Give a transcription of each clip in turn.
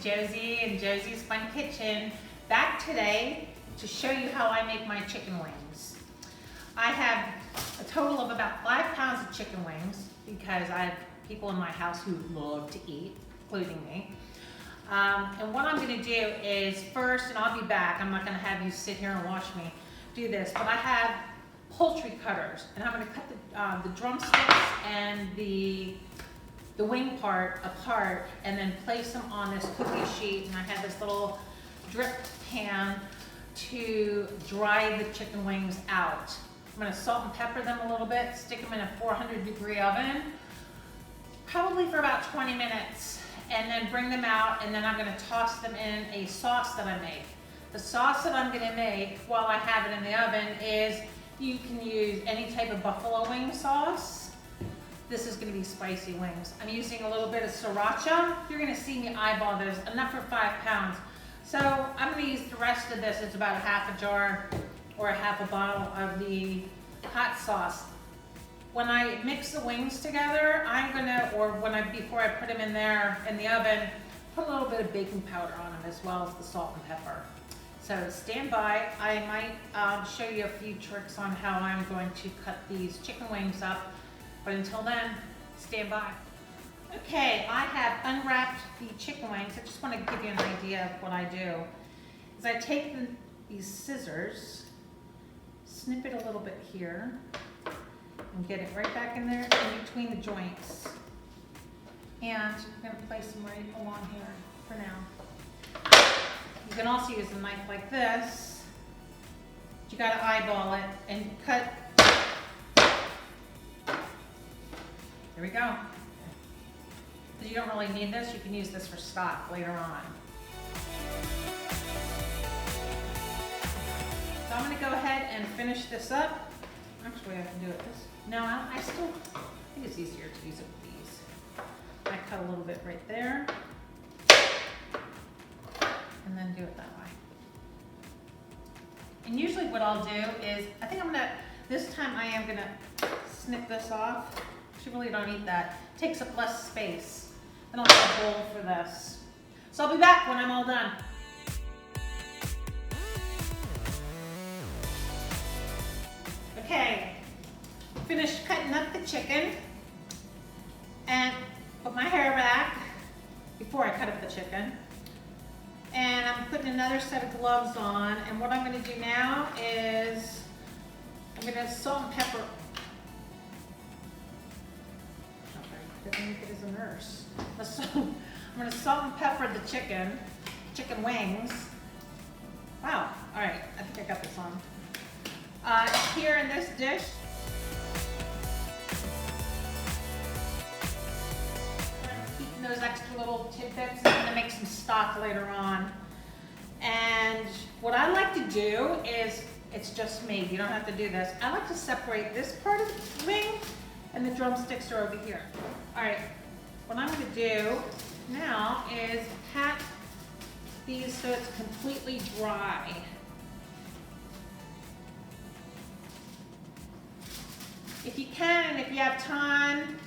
Josie and Josie's Fun Kitchen, back today to show you how I make my chicken wings. I have a total of about 5 pounds of chicken wings because I have people in my house who love to eat, including me. And what I'm going to do is first, and I'll be back, I'm not going to have you sit here and watch me do this, but I have poultry cutters, and I'm going to cut the drumsticks and the wing part apart and then place them on this cookie sheet, and I have this little drip pan to dry the chicken wings out. I'm going to salt and pepper them a little bit, stick them in a 400-degree oven, probably for about 20 minutes, and then bring them out, and then I'm going to toss them in a sauce that I make. The sauce that I'm going to make while I have it in the oven is, you can use any type of buffalo wing sauce. This is going to be spicy wings. I'm using a little bit of sriracha. You're going to see me eyeball this, enough for 5 pounds. So I'm going to use the rest of this. It's about a half a jar or a half a bottle of the hot sauce. When I mix the wings together, I'm gonna, before I put them in there in the oven, put a little bit of baking powder on them as well as the salt and pepper. So stand by. I might show you a few tricks on how I'm going to cut these chicken wings up, but until then, stand by. Okay, I have unwrapped the chicken wings. I just want to give you an idea of what I do. Is I take these scissors, snip it a little bit here, and get it right back in there in between the joints. And I'm going to place them right along here for now. You can also use a knife like this. You got to eyeball it and cut. There we go. You don't really need this. You can use this for stock later on. So I'm going to go ahead and finish this up. Actually, I can do it this. No, I think it's easier to use it with these. I cut a little bit right there, and then do it that way. And usually what I'll do is, this time I am gonna snip this off. You really don't need that. It takes up less space. Then I'll have a bowl for this. So I'll be back when I'm all done. Okay. Finished cutting up the chicken and put my hair back before I cut up the chicken. And I'm putting another set of gloves on, and what I'm going to do now is I'm going to salt and pepper. I didn't make it as a nurse. I'm going to salt and pepper the chicken wings. Wow, all right, I think I got this on. Here in this dish, those extra little tidbits, and I'm going to make some stock later on. And what I like to do is, it's just me, you don't have to do this. I like to separate this part of the wing, and the drumsticks are over here. All right, what I'm going to do now is pat these so it's completely dry. If you can, and if you have time,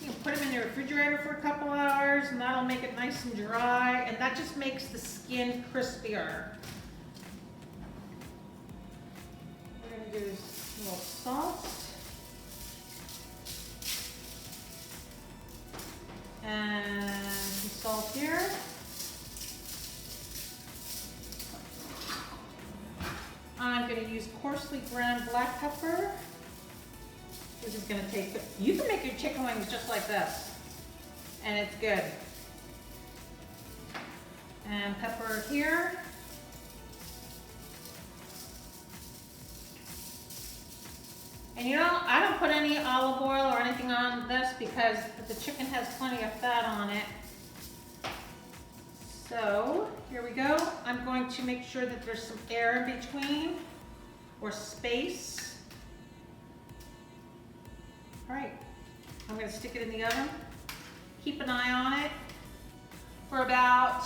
you can put them in the refrigerator for a couple hours, and that'll make it nice and dry, and that just makes the skin crispier. We're going to do a little salt. And some salt here. I'm going to use coarsely ground black pepper. This is going to taste good. You can make your chicken wings just like this, and it's good. And pepper here. And you know, I don't put any olive oil or anything on this because the chicken has plenty of fat on it. So here we go. I'm going to make sure that there's some air in between, or space. All right, I'm going to stick it in the oven. Keep an eye on it for about,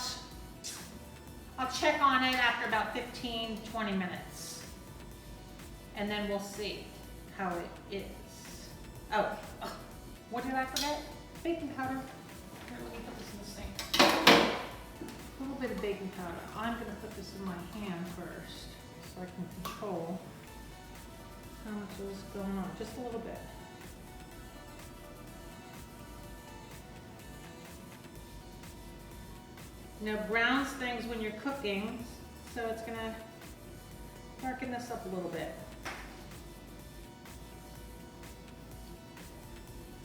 I'll check on it after about 15, 20 minutes. And then we'll see how it is. Oh, what did I forget? Baking powder. Here, let me put this in the sink. bit of baking powder. I'm going to put this in my hand first so I can control how much is going on. Just a little bit. Now browns things when you're cooking, so it's going to darken this up a little bit.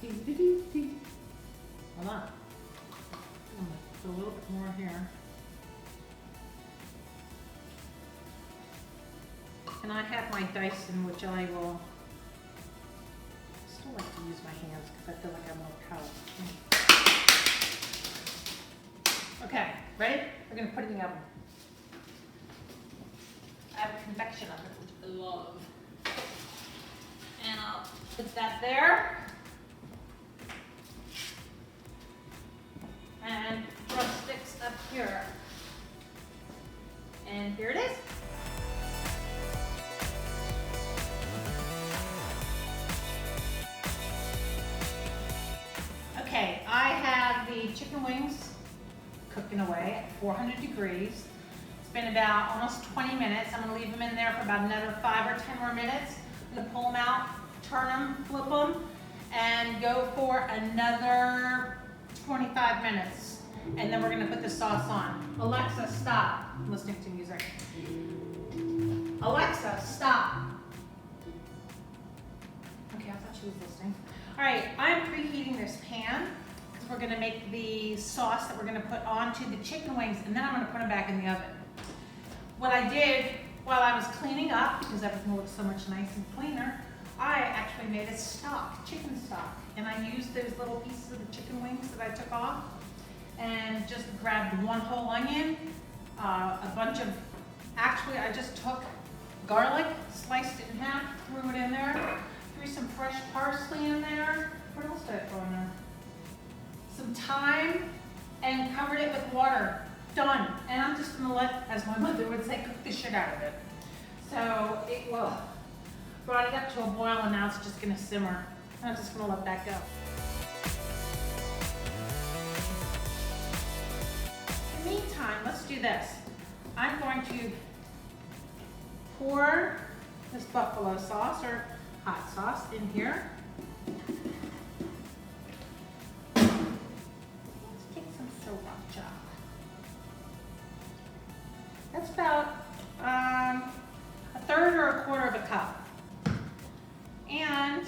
Hold on. I'm going to put a little bit more here. And I have my Dyson, which I will still like to use my hands because I feel like I have more power. Okay, ready? We're going to put it in the oven. I have a convection oven, which I love. And I'll put that there. And drumsticks up here. And here it is. Okay, I have the chicken wings cooking away at 400 degrees. It's been about almost 20 minutes. I'm gonna leave them in there for about another 5 or 10 more minutes. I'm gonna pull them out, turn them, flip them, and go for another 25 minutes. And then we're gonna put the sauce on. Alexa, stop. I'm listening to music. Alexa, stop. Okay, I thought she was listening. All right, I'm preheating this pan because we're gonna make the sauce that we're gonna put onto the chicken wings, and then I'm gonna put them back in the oven. What I did while I was cleaning up, because everything looks so much nice and cleaner, I actually made a stock, chicken stock, and I used those little pieces of the chicken wings that I took off and just grabbed one whole onion, a bunch of, actually I just took garlic, sliced it in half, threw it in there, threw some fresh parsley in there. What else did I throw in there? Some thyme, and covered it with water. Done. And I'm just gonna let, as my mother would say, cook the shit out of it. So it will. Brought it up to a boil, and now it's just gonna simmer. I'm just gonna let that go. In the meantime, let's do this. I'm going to pour this buffalo sauce or hot sauce in here. Let's take some sriracha. That's about a third or a quarter of a cup. And,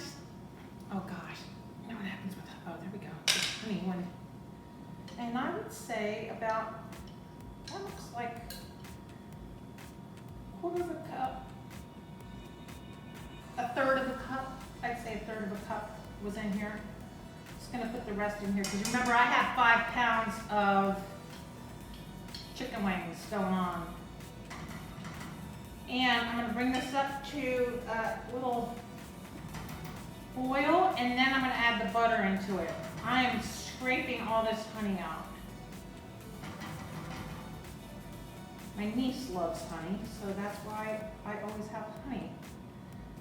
oh gosh, you know what happens with, oh, there we go, honey one. And I would say about, that looks like a quarter of a cup, a third of a cup, I'd say a third of a cup was in here. Just gonna put the rest in here, because remember I have 5 pounds of chicken wings going on. And I'm gonna bring this up to a little boil, and then I'm gonna add the butter into it. I am scraping all this honey out. My niece loves honey, so that's why I always have honey.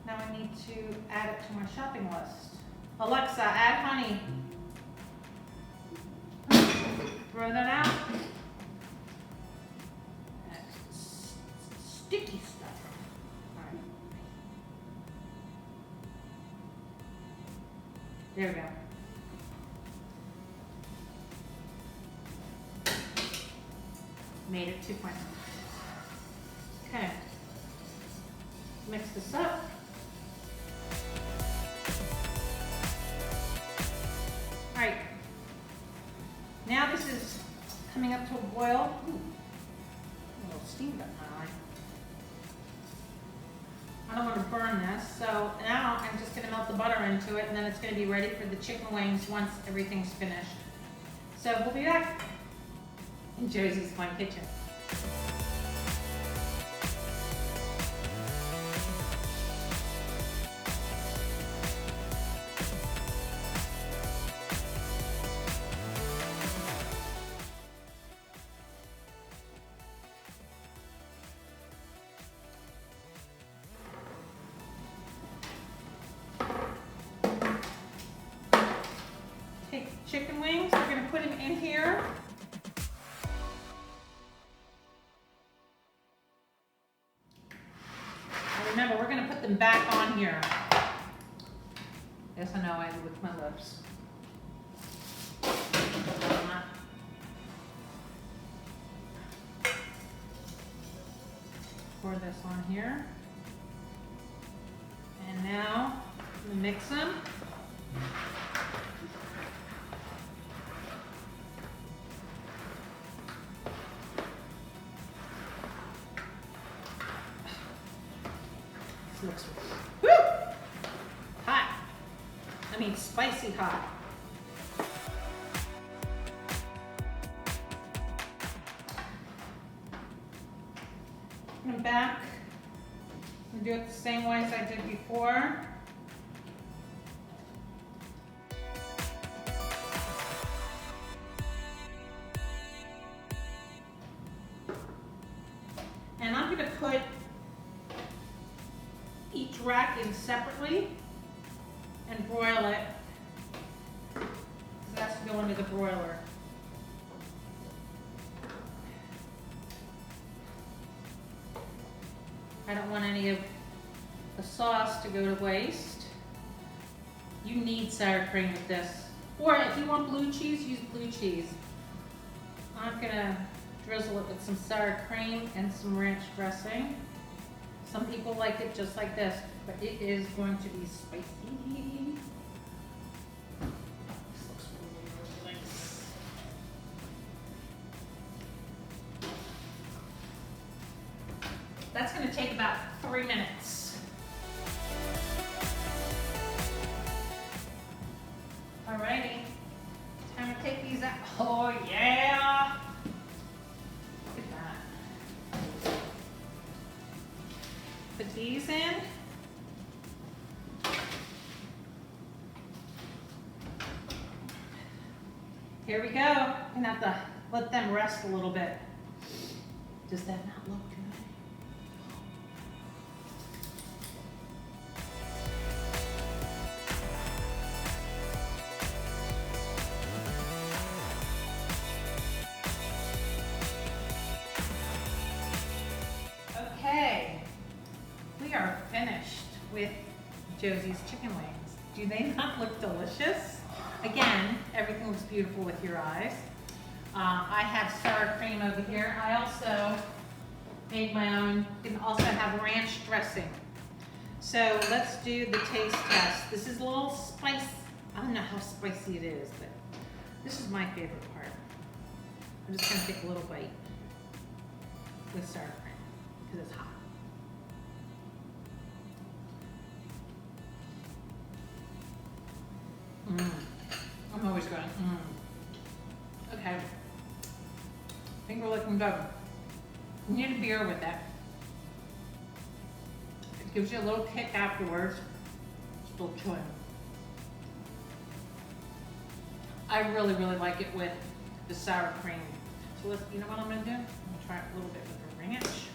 Now I need to add it to my shopping list. Alexa, add honey. Throw that out. That's sticky stuff. All right. There we go. Made it 2 points. Okay. Mix this up. All right. Now this is coming up to a boil. Ooh, a little steam up my eye. I don't want to burn this, so now I'm just going to melt the butter into it, and then it's going to be ready for the chicken wings once everything's finished. So we'll be back in Josie's Fun Kitchen. Take chicken wings, we're going to put them in here. them back on here. Yes, I know I licked my lips. Pour this on here. And now, I'm gonna mix them. This looks woo! Hot. I mean spicy hot. I'm back. I'm gonna do it the same way as I did before. And I'm gonna put each rack in separately and broil it. It has to go into the broiler. I don't want any of the sauce to go to waste. You need sour cream with this. Or if you want blue cheese, use blue cheese. I'm gonna drizzle it with some sour cream and some ranch dressing. Some people like it just like this, but it is going to be spicy. This looks really, really nice. That's going to take about 3 minutes. Alrighty, time to take these out. Oh yeah! Look at that. Put these in. Here we go. I'm gonna have to let them rest a little bit. Does that not look good? Okay, we are finished with Josie's chicken wings. Do they not look delicious? Again, everything looks beautiful with your eyes. I have sour cream over here. I also made my own. You can also have ranch dressing. So let's do the taste test. This is a little spicy. I don't know how spicy it is, but this is my favorite part. I'm just gonna take a little bite with sour cream because it's hot. I'm always going, Okay. I think we're looking good. You need a beer with it. It gives you a little kick afterwards. Still chewing. I really, really like it with the sour cream. So let's, you know what I'm gonna do? I'm gonna try it a little bit with the ranch.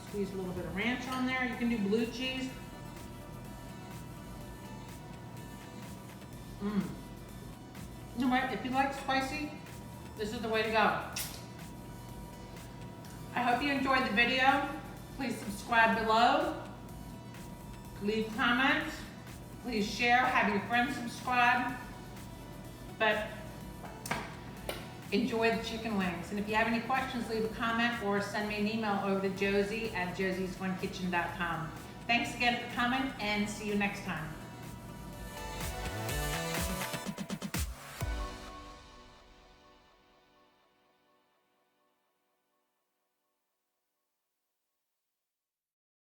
Squeeze a little bit of ranch on there. You can do blue cheese. You know what? If you like spicy, this is the way to go. I hope you enjoyed the video. Please subscribe below. Leave comments. Please share. Have your friends subscribe. But enjoy the chicken wings. And if you have any questions, leave a comment or send me an email over to Josie at josiesfunnkitchen.com. Thanks again for coming and see you next time.